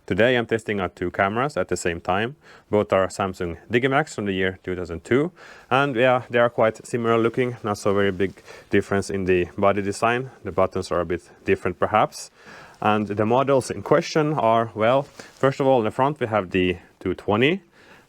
Today I'm testing out two cameras at the same time. Both are Samsung Digimax from the year 2002, and yeah, they are quite similar looking, not so very big difference in the body design. The buttons are a bit different perhaps. And the models in question are, well, first of all in the front we have the 220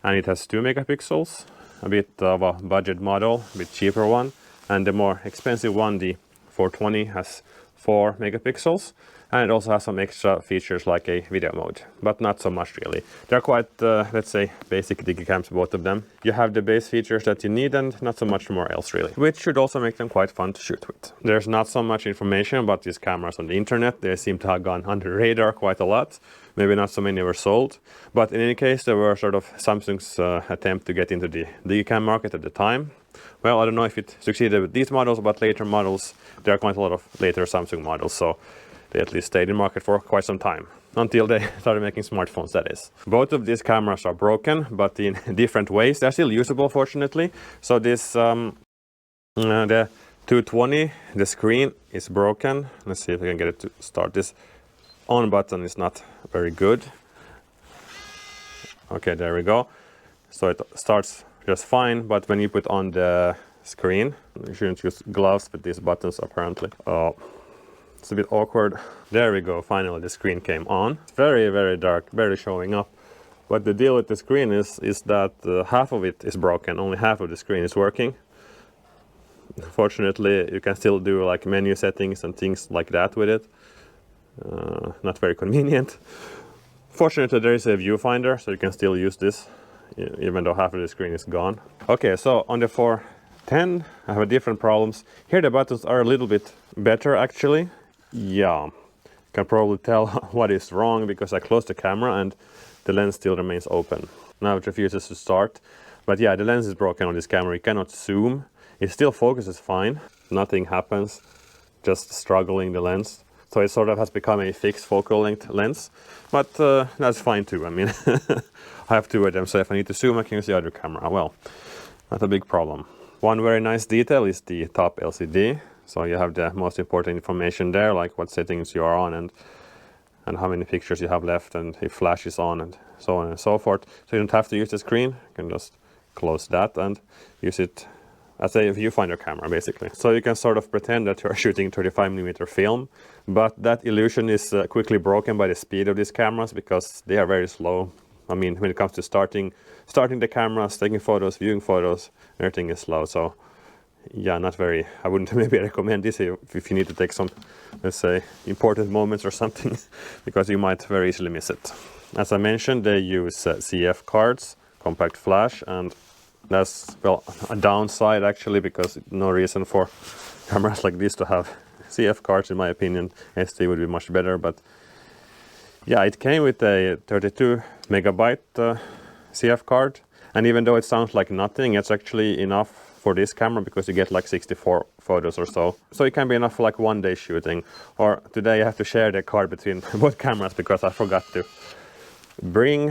and it has 2 megapixels, a bit of a budget model, a bit cheaper one, and the more expensive one, the 420, has 4 megapixels, and it also has some extra features like a video mode, but not so much really. They're quite, let's say, basic Digicams, both of them. You have the base features that you need and not so much more else really, which should also make them quite fun to shoot with. There's not so much information about these cameras on the internet. They seem to have gone under the radar quite a lot. Maybe not so many were sold, but in any case, they were sort of Samsung's attempt to get into the Digicam market at the time. Well, I don't know if it succeeded with these models, but later models, there are quite a lot of later Samsung models, so they at least stayed in market for quite some time, until they started making smartphones, that is. Both of these cameras are broken, but in different ways. They're still usable, fortunately. So this, the 220, the screen is broken. Let's see if I can get it to start. This on button is not very good. Okay, there we go. So it starts just fine, but when you put on the screen, you shouldn't use gloves with these buttons apparently. Oh. It's a bit awkward. There we go, finally the screen came on. It's very, very dark, barely showing up. But the deal with the screen is that half of it is broken, only half of the screen is working. Fortunately, you can still do like menu settings and things like that with it. Not very convenient. Fortunately, there is a viewfinder, so you can still use this, even though half of the screen is gone. Okay, so on the 410, I have different problems. Here the buttons are a little bit better actually. Yeah, can probably tell what is wrong because I closed the camera and the lens still remains open. Now it refuses to start. But yeah, the lens is broken on this camera. You cannot zoom. It still focuses fine. Nothing happens. Just struggling the lens. So it sort of has become a fixed focal length lens. But that's fine too. I mean, I have two of them, so if I need to zoom, I can use the other camera. Well, not a big problem. One very nice detail is the top LCD. So you have the most important information there, like what settings you are on and how many pictures you have left and if flash is on and so on and so forth. So you don't have to use the screen, you can just close that and use it as a viewfinder camera basically. So you can sort of pretend that you are shooting 35mm film, but that illusion is quickly broken by the speed of these cameras because they are very slow. I mean, when it comes to starting the cameras, taking photos, viewing photos, everything is slow. So yeah, not very, I wouldn't maybe recommend this if you need to take some, let's say, important moments or something, because you might very easily miss it. As I mentioned, they use CF cards, compact flash, and that's, well, a downside actually, because no reason for cameras like this to have CF cards, in my opinion. SD would be much better, but yeah, it came with a 32 megabyte CF card, and even though it sounds like nothing, it's actually enough for this camera because you get like 64 photos or so. So it can be enough for like one day shooting. Or today I have to share the card between both cameras because I forgot to bring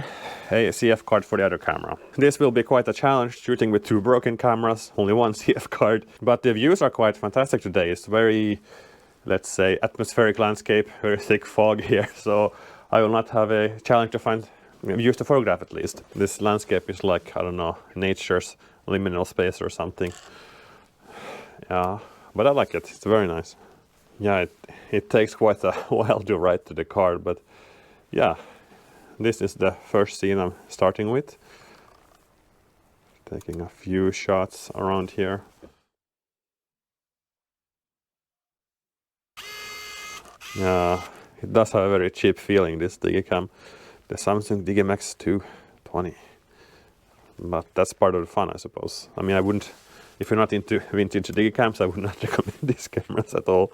a CF card for the other camera. This will be quite a challenge shooting with two broken cameras, only one CF card. But the views are quite fantastic today. It's very, let's say, atmospheric landscape, very thick fog here. So I will not have a challenge to find views to photograph at least. This landscape is like, I don't know, nature's liminal space or something. Yeah, but I like it. It's very nice. Yeah, it takes quite a while to write to the card, but yeah, this is the first scene I'm starting with. Taking a few shots around here. Yeah, it does have a very cheap feeling, this Digicam, the Samsung Digimax 220. But that's part of the fun, I suppose. I mean, I wouldn't, if you're not into vintage Digicams, I would not recommend these cameras at all.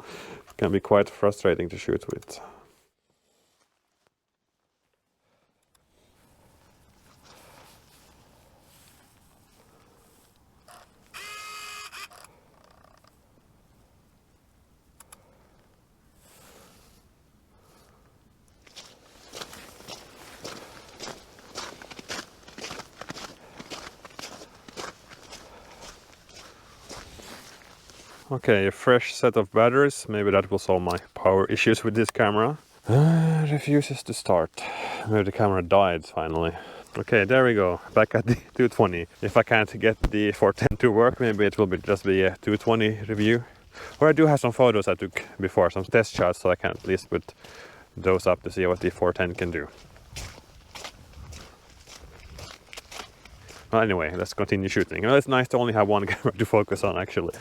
It can be quite frustrating to shoot with. Okay, a fresh set of batteries. Maybe that will solve my power issues with this camera. Refuses to start. Maybe the camera died finally. Okay, there we go, back at the 220. If I can't get the 410 to work, maybe it will just be a 220 review. Or I do have some photos I took before, some test shots, so I can at least put those up to see what the 410 can do. Well, anyway, let's continue shooting. You know, it's nice to only have one camera to focus on, actually.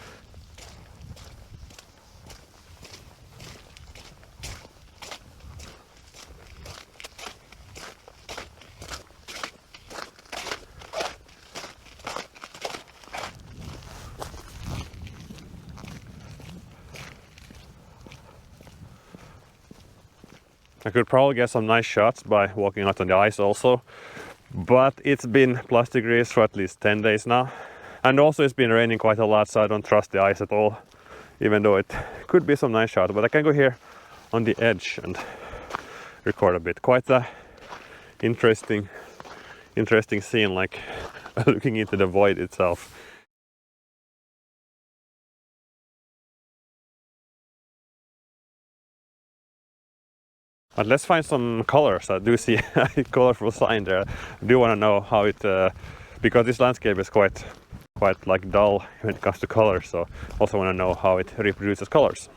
I could probably get some nice shots by walking out on the ice also, but it's been plus degrees for at least 10 days now. And also it's been raining quite a lot, so I don't trust the ice at all, even though it could be some nice shots. But I can go here on the edge and record a bit. Quite a interesting scene, like looking into the void itself. But let's find some colors. I do see a colorful sign there. I do want to know how it, because this landscape is quite like dull when it comes to colors, so also want to know how it reproduces colors.